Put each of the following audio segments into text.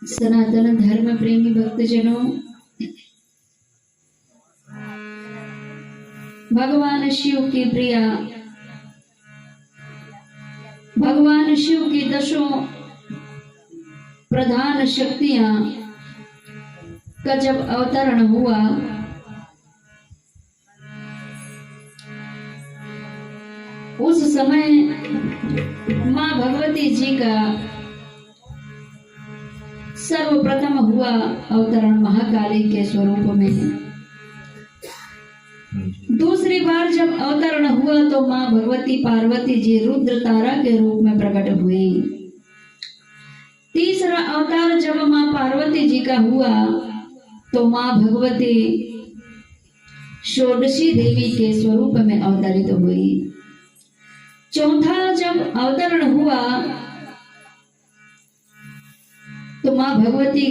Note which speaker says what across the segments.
Speaker 1: सनातन धर्म प्रेमी भक्तजनों, भगवान शिव की प्रिया, भगवान शिव की दशों प्रधान शक्तियां का जब अवतरण हुआ उस समय मां भगवती जी का सर्वप्रथम हुआ अवतरण महाकाली के स्वरूप में। दूसरी बार जब अवतरण हुआ तो मां भगवती पार्वती जी रुद्र तारा के रूप में प्रकट हुई। तीसरा अवतार जब मां पार्वती जी का हुआ तो मां भगवती षोडशी देवी के स्वरूप में अवतरित हुई। चौथा जब अवतरण हुआ तो मां भगवती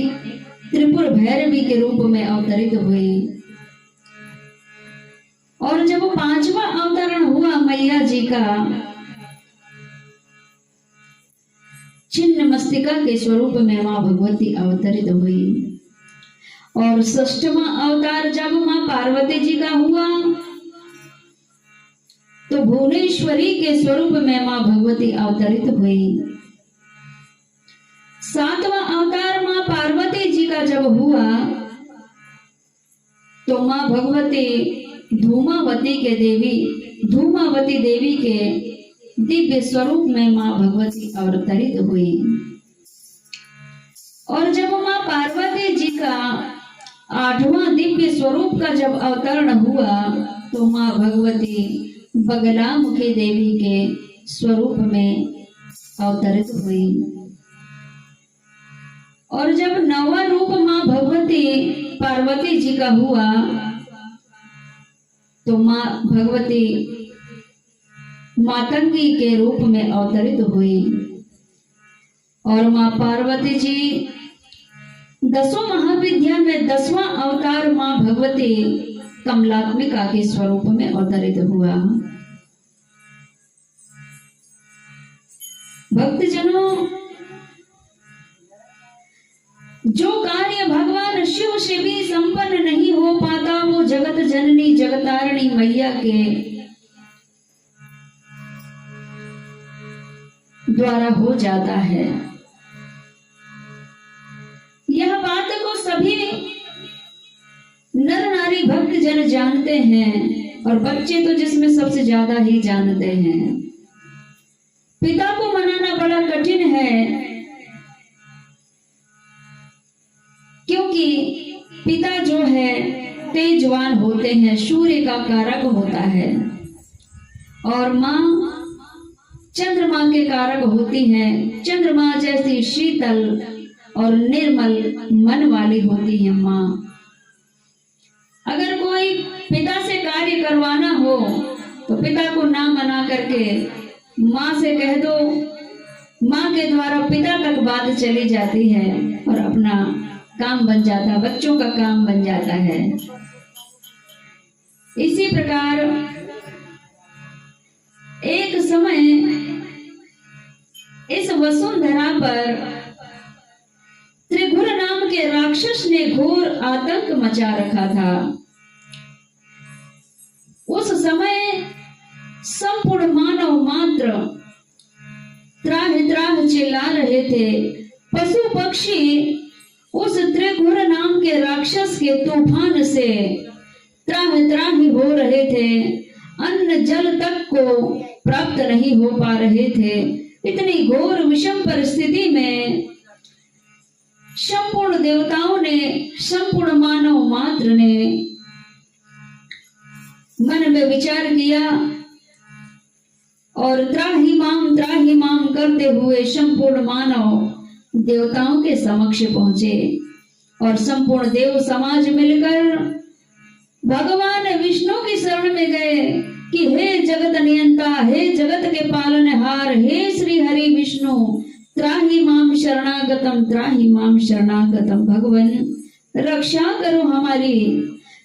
Speaker 1: त्रिपुर भैरवी के रूप में अवतरित हुई। और जब पांचवा अवतरण हुआ मैया जी का छिन्न मस्तिका के स्वरूप में मां भगवती अवतरित हुई। और षष्ठवां अवतार जब मां पार्वती जी का हुआ तो भुवनेश्वरी के स्वरूप में मां भगवती अवतरित हुई। सातवां अवतार मां पार्वती जी का जब हुआ तो मां भगवती धूमावती देवी के दिव्य स्वरूप में मां भगवती अवतरित हुई। और जब मां पार्वती जी का आठवां दिव्य स्वरूप का जब अवतरण हुआ तो मां भगवती बगलामुखी देवी के स्वरूप में अवतरित हुई। और जब नवा रूप मां भगवती पार्वती जी का हुआ तो मां भगवती मातंगी के रूप में अवतरित हुई। और मां पार्वती जी दसों महाविद्या में 10वां अवतार मां भगवती कमलात्मिका के स्वरूप में अवतरित हुआ। भक्तजनों, जो कार्य भगवान शिव से भी संपन्न नहीं हो पाता वो जगत जननी जगतारिणी मैया के द्वारा हो जाता है। यह बात को सभी नर नारी भक्त जन जानते हैं और बच्चे तो जिसमें सबसे ज्यादा ही जानते हैं। पिता को मनाना बड़ा कठिन है क्योंकि पिता जो है तेजवान होते हैं, सूर्य का कारक होता है और माँ चंद्रमा के कारक होती है। चंद्रमा जैसी शीतल और निर्मल मन वाली होती है माँ। अगर कोई पिता से कार्य करवाना हो तो पिता को ना मना करके माँ से कह दो, माँ के द्वारा पिता तक बात चली जाती है और अपना काम बन जाता है, बच्चों का काम बन जाता है। इसी प्रकार एक समय इस वसुंधरा पर त्रिगुर नाम के राक्षस ने घोर आतंक मचा रखा था। उस समय संपूर्ण मानव मात्र त्राह त्राह चिल्ला रहे थे। पशु पक्षी उस त्रिगुर नाम के राक्षस के तूफान से त्राह त्राही हो रहे थे। अन्न जल तक को प्राप्त नहीं हो पा रहे थे। इतनी घोर विषम परिस्थिति में संपूर्ण देवताओं ने, संपूर्ण मानव मात्र ने मन में विचार किया और त्राही माम करते हुए संपूर्ण मानव देवताओं के समक्ष पहुंचे। और संपूर्ण देव समाज मिलकर भगवान विष्णु की शरण में गए कि हे जगत नियंता, हे जगत के पालनहार, हे श्री हरि विष्णु, त्राही माम शरणागतम, भगवान रक्षा करो हमारी।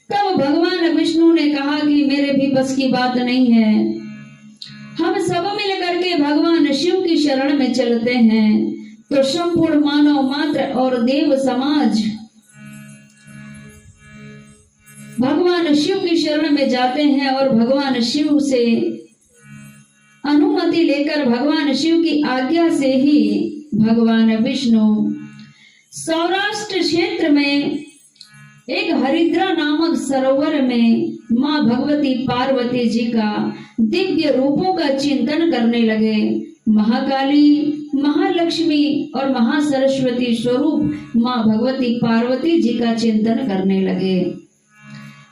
Speaker 1: तब भगवान विष्णु ने कहा कि मेरे भी बस की बात नहीं है। हम सब मिल करके भगवान शिव की शरण में चलते हैं। तो संपूर्ण मानव मात्र और देव समाज भगवान शिव की शरण में जाते हैं और भगवान शिव से अनुमति लेकर भगवान शिव की आज्ञा से ही भगवान विष्णु सौराष्ट्र क्षेत्र में एक हरिद्रा नामक सरोवर में माँ भगवती पार्वती जी का दिव्य रूपों का चिंतन करने लगे। महाकाली, महालक्ष्मी और महासरस्वती स्वरूप माँ भगवती पार्वती जी का चिंतन करने लगे।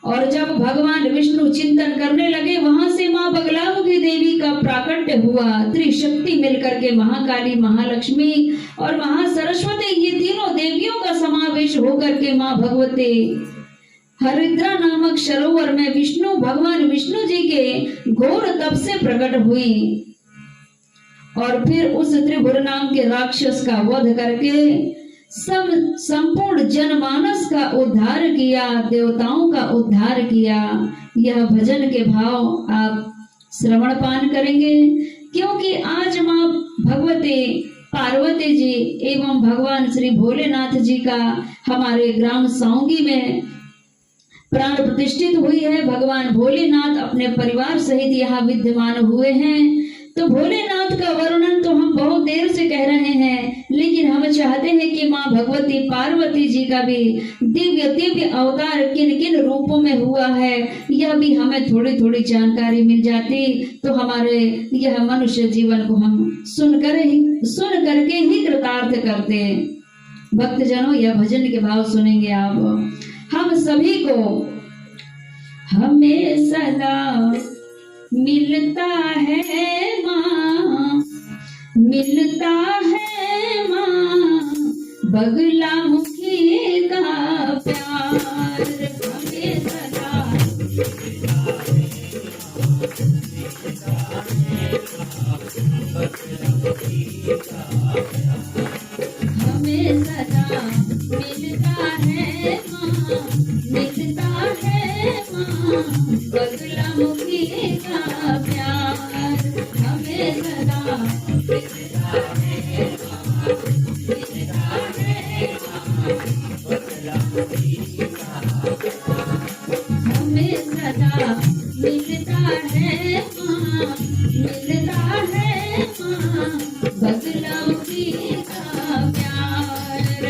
Speaker 1: और जब भगवान विष्णु चिंतन करने लगे, वहां से माँ बगलामुखी देवी का प्राकट्य हुआ। त्रिशक्ति मिलकर के महाकाली, महालक्ष्मी और महासरस्वती, ये तीनों देवियों का समावेश होकर के माँ भगवती हरिद्रा नामक सरोवर में विष्णु भगवान विष्णु जी के घोर तप से प्रकट हुई और फिर उस त्रिभुवन नाम के राक्षस का वध करके संपूर्ण जनमानस का उद्धार किया, देवताओं का उद्धार किया। यह भजन के भाव आप श्रवण पान करेंगे, क्योंकि आज माँ भगवती पार्वती जी एवं भगवान श्री भोलेनाथ जी का हमारे ग्राम साउंगी में प्राण प्रतिष्ठित हुई है। भगवान भोलेनाथ अपने परिवार सहित यहाँ विद्यमान हुए हैं। तो भोलेनाथ का वर्णन तो हम बहुत देर से कह रहे हैं, लेकिन हम चाहते हैं कि माँ भगवती पार्वती जी का भी दिव्य दिव्य अवतार किन किन रूपों में हुआ है, यह भी हमें थोड़ी थोड़ी जानकारी मिल जाती तो हमारे यह मनुष्य जीवन को हम सुन करके ही कृतार्थ करते। भक्तजनों, यह भजन के भाव सुनेंगे आप। हम सभी को हमें सदा मिलता है माँ, मिलता है माँ बगलामुखी का प्यार। हमें सदा हमें सदा मिलता है माँ, मिलता है माँ बगलामुखी का प्यार। हमें सदा मिलता है माँ, मिलता है माँ बगलामुखी का प्यार। हमें सदा मिलता है माँ, मिलता है माँ बगलामुखी का प्यार।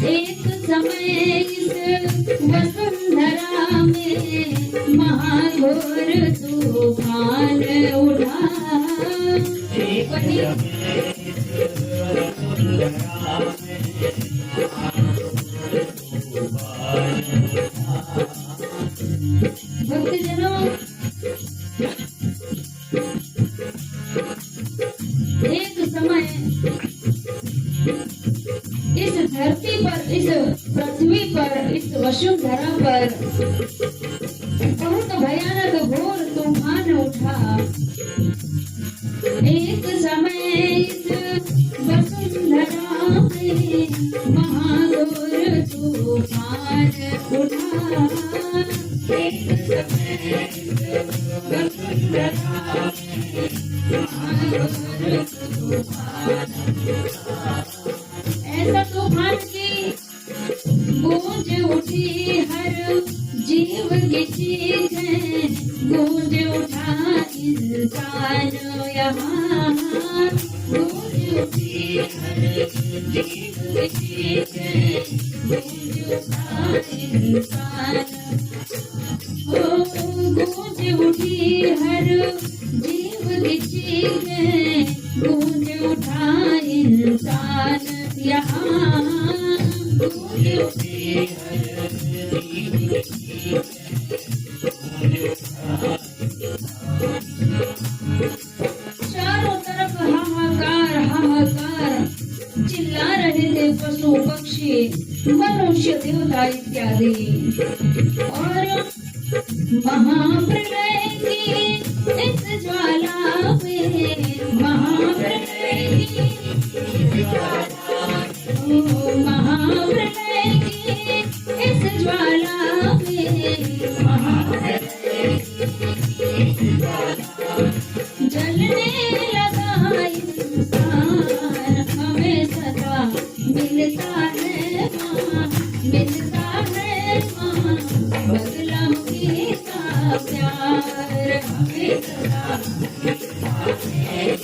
Speaker 1: एक समय इस वसुंधरा में महाघोर तूफान उठा। भक्तजनों, एक समय इस धरती पर, इस पृथ्वी पर, इस वसुंधरा पर बहुत भयानक घोर तूफान उठा। एक समय इस वसुंधरा में महाघोर तूफान उठा। एक समय वसुंधरा में महाघोर तूफान उठा। ऐसा तूफान की गूंज उठी हर जीव की चीखें, गूंज उठा इंसान यहाँ। गूंज उठी हर जीव की चीखें, गूंज उठा इंसान। गूंज उठी हर जीव की चीखें, गूंज उठा इंसान यहाँ। गूंज उठी हर जीव की चीखें, गूंज उठा मनुष्य देवता इत्यादि। और महाप्रलय की इस ज्वाला में, महाप्रलय की इस ज्वाला में, जलने लगा इंसान, हमें सदा मिलता है माँ, मिलता है माँ, बदला मुझे का प्यार, हमें सदा मिलता है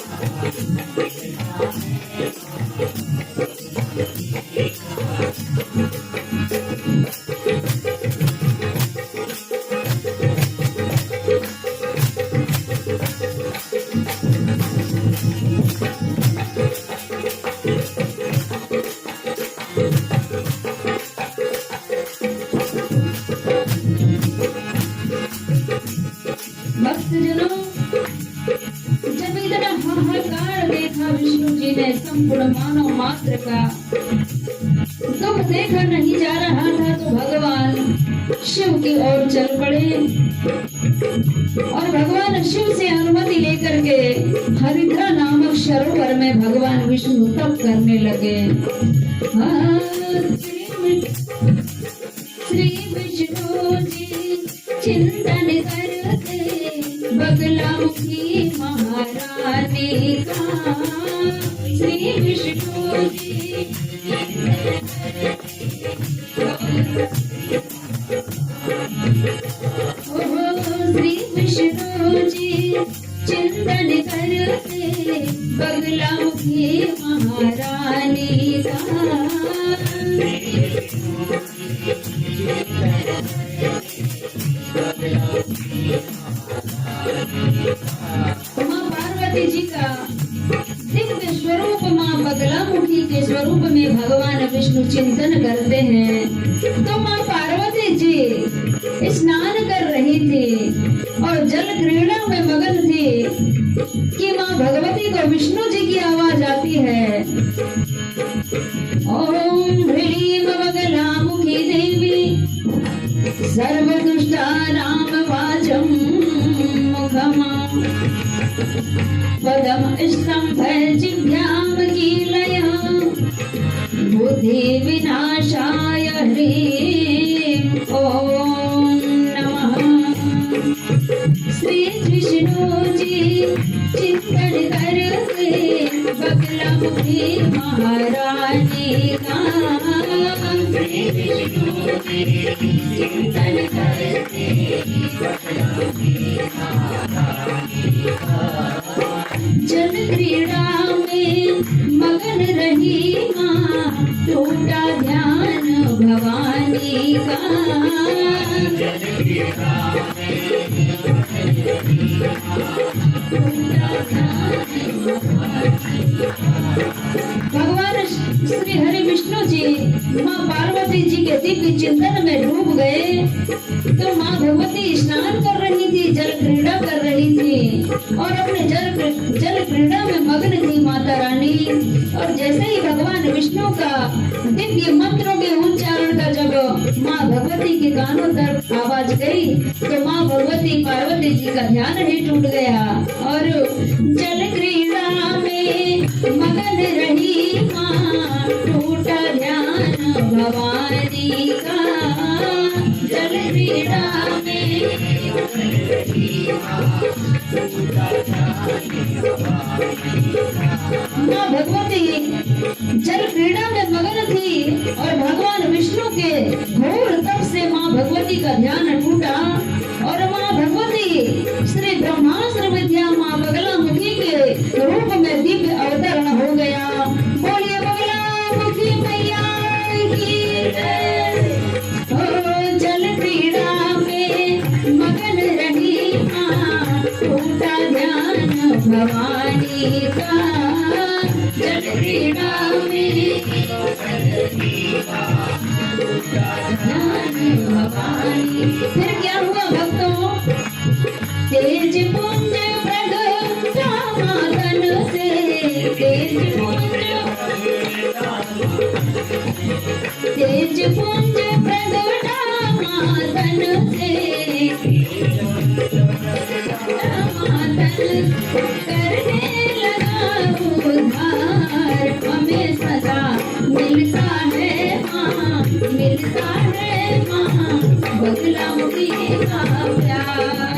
Speaker 1: भक्तजनों, जब इतना हाहाकार देखा विष्णु जी ने संपूर्ण मानव मात्र का, दुख देखा नहीं जा रहा था तो भगवान शिव की ओर चल पड़े और भगवान शिव से अनुमति लेकर के हरिद्रा नामक सरोवर में भगवान विष्णु तप करने लगे। श्री विष्णु जी चिंतन करते बगलामुखी महारानी का, श्री विष्णु जी श्री विष्णु जी चिंतन करते बगलामुखी महारानी का। माँ पार्वती जी का दिव्य स्वरूप माँ बगलामुखी के स्वरूप में भगवान विष्णु चिंतन करते हैं। तो माँ पार्वती जी स्नान कर रही थी और जल क्रीड़ा में मगन थी कि माँ भगवती को विष्णु जी की आवाज आती है, ओम ह्रीम बगलामुखी देवी सर्वदुष्टानां वाचं मुखमा पदम स्तंभ जिह्वां कीलय बुद्धि विनाशाय ह्रीं ओम नमः। श्री विष्णु जी चिंतन करते बगलामुखी महारानी का, श्री विष्णु जी चिंतन करते बगलामुखी महारानी का। जल क्रीड़ा में मगन रही माँ, टूटा ध्यान भवानी का, जल क्रीड़ा में मगन रही माँ, टूटा ध्यान भवानी का। भगवान श्री हरि विष्णु जी माँ पार्वती जी के दिव्य चिंतन में डूब गए। तो माँ भगवती स्नान कर रही थी, जल क्रीड़ा कर रही थी और अपने जल क्रीड़ा में मग्न थी माता रानी। और जैसे ही भगवान विष्णु का दिव्य मंत्रों के उच्चारण का जब माँ भगवती के कानों तक आवाज गई तो माँ भगवती पार्वती जी का ध्यान ही टूट गया और जल क्रीड़ा में मगन रही माँ, टूटा ध्यान भवानी का, जल क्रीड़ा में मगन रही माँ, टूटा ध्यान भवानी का। माँ भगवती जल क्रीड़ा में मगन थी और भगवान विष्णु के घोर तप से माँ भगवती का ध्यान टूटा और माँ भगवती श्री ब्रह्मास्त्र विद्या माँ बगलामुखी के रूप में दिव्य अवतरण हो गया। बोलिए बगलामुखी मैया की जय। जल क्रीड़ा में मगन रही माँ, टूटा ध्यान भवानी का, जल क्रीड़ा में मगन रही माँ, टूटा ध्यान भवानी। फिर क्या हुआ भक्तों? तेज पुंज प्रगटामातन से, तेज पुंज करने लगा उधार हमें सदा मिलता है माँ, मिलता है माँ, बदला मुझे का प्यार।